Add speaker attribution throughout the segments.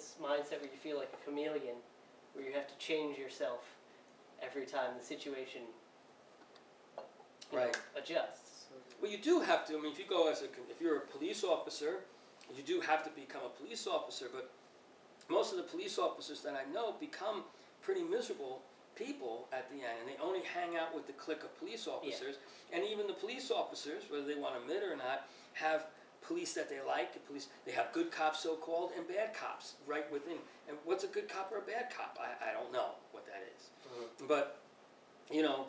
Speaker 1: this mindset where you feel like a chameleon, where you have to change yourself every time the situation adjusts.
Speaker 2: Well, you do have to. I mean, if you go if you're a police officer, you do have to become a police officer. But most of the police officers that I know become pretty miserable people at the end, and they only hang out with the clique of police officers. Yeah. And even the police officers, whether they want to admit it or not, have police that they like. They have good cops, so-called, and bad cops right within. And what's a good cop or a bad cop? I don't know what that is. Mm-hmm. But you know,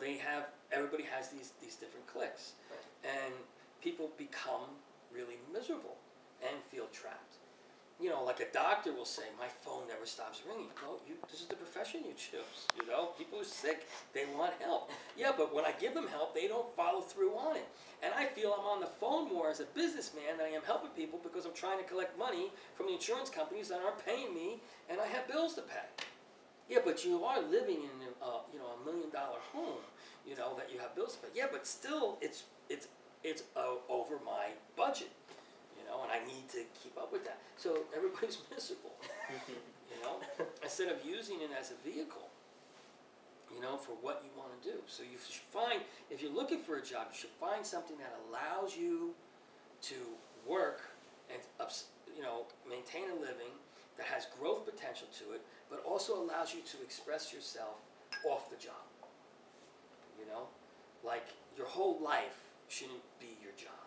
Speaker 2: everybody has these different cliques, right. And people become really miserable and feel trapped. You know, like a doctor will say, my phone never stops ringing. Well, this is the profession you choose. You know, people are sick, they want help. Yeah, but when I give them help, they don't follow through on it. And I feel I'm on the phone more as a businessman than I am helping people because I'm trying to collect money from the insurance companies that aren't paying me, and I have bills to pay. Yeah, but you are living in $1 million home, you know, that you have bills to pay. Yeah, but still, it's over my budget. And I need to keep up with that. So everybody's miserable, you know, instead of using it as a vehicle, you know, for what you want to do. So you should find, if you're looking for a job, you should find something that allows you to work and, you know, maintain a living that has growth potential to it, but also allows you to express yourself off the job. You know, like your whole life shouldn't be your job.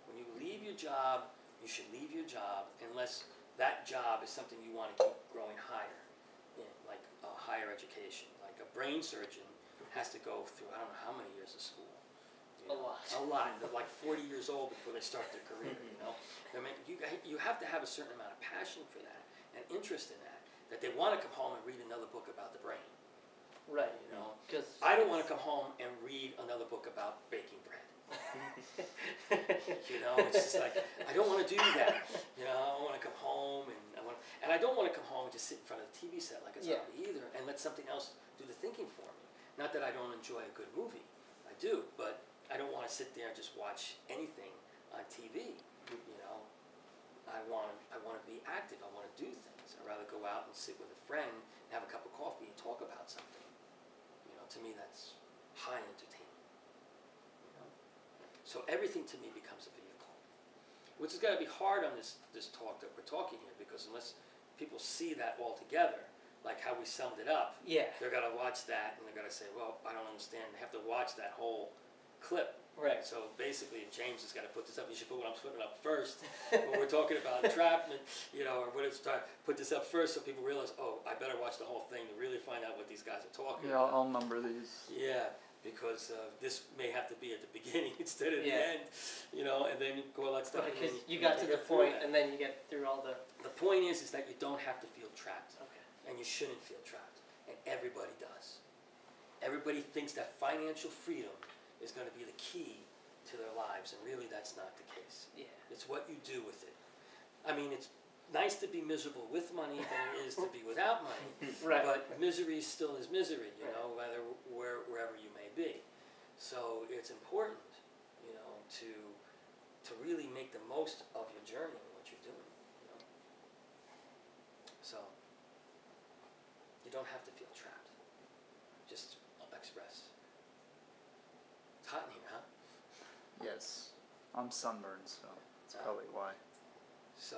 Speaker 2: When you leave your job, you should leave your job unless that job is something you want to keep growing higher in, like a higher education. Like a brain surgeon has to go through, I don't know how many years of school. You know, a lot. They're like 40 years old before they start their career, you know. I mean, you have to have a certain amount of passion for that and interest in that they want to come home and read another book about the brain.
Speaker 1: Right.
Speaker 2: You know, I don't want to come home and read another book about baking bread. You know, it's just like, I don't want to do that. You know, I want to come home and I don't want to come home and just sit in front of the TV set like a zombie either and let something else do the thinking for me. Not that I don't enjoy a good movie. I do, but I don't want to sit there and just watch anything on TV. You know, I want to be active. I want to do things. I'd rather go out and sit with a friend and have a cup of coffee and talk about something. You know, to me that's high entertainment. So everything to me becomes a vehicle, which has got to be hard on this talk that we're talking here, because unless people see that all together, like how we summed it up, they're going to watch that and they're going to say, well, I don't understand. They have to watch that whole clip.
Speaker 1: Right.
Speaker 2: So basically, if James has got to put this up, you should put what I'm putting up first. When we're talking about entrapment, you know, or what it's put this up first so people realize, oh, I better watch the whole thing to really find out what these guys are talking about.
Speaker 3: Yeah, I'll number these.
Speaker 2: Yeah. Because this may have to be at the beginning instead of the end, you know, and then go all that stuff.
Speaker 1: Because you got to the point, and then you get through all the...
Speaker 2: The point is that you don't have to feel trapped.
Speaker 1: Okay.
Speaker 2: And you shouldn't feel trapped. And everybody does. Everybody thinks that financial freedom is going to be the key to their lives, and really that's not the case.
Speaker 1: Yeah.
Speaker 2: It's what you do with it. I mean, it's nice to be miserable with money than it is to be without money.
Speaker 1: Right.
Speaker 2: But misery still is misery, you know, wherever you may be. So it's important, you know, to really make the most of your journey and what you're doing, you know. So you don't have to feel trapped. Just express. It's hot in here, huh?
Speaker 3: Yes. I'm sunburned, so that's probably why.
Speaker 2: So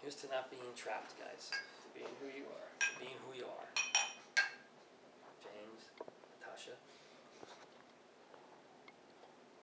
Speaker 2: here's to not being trapped, guys.
Speaker 1: To being who you are.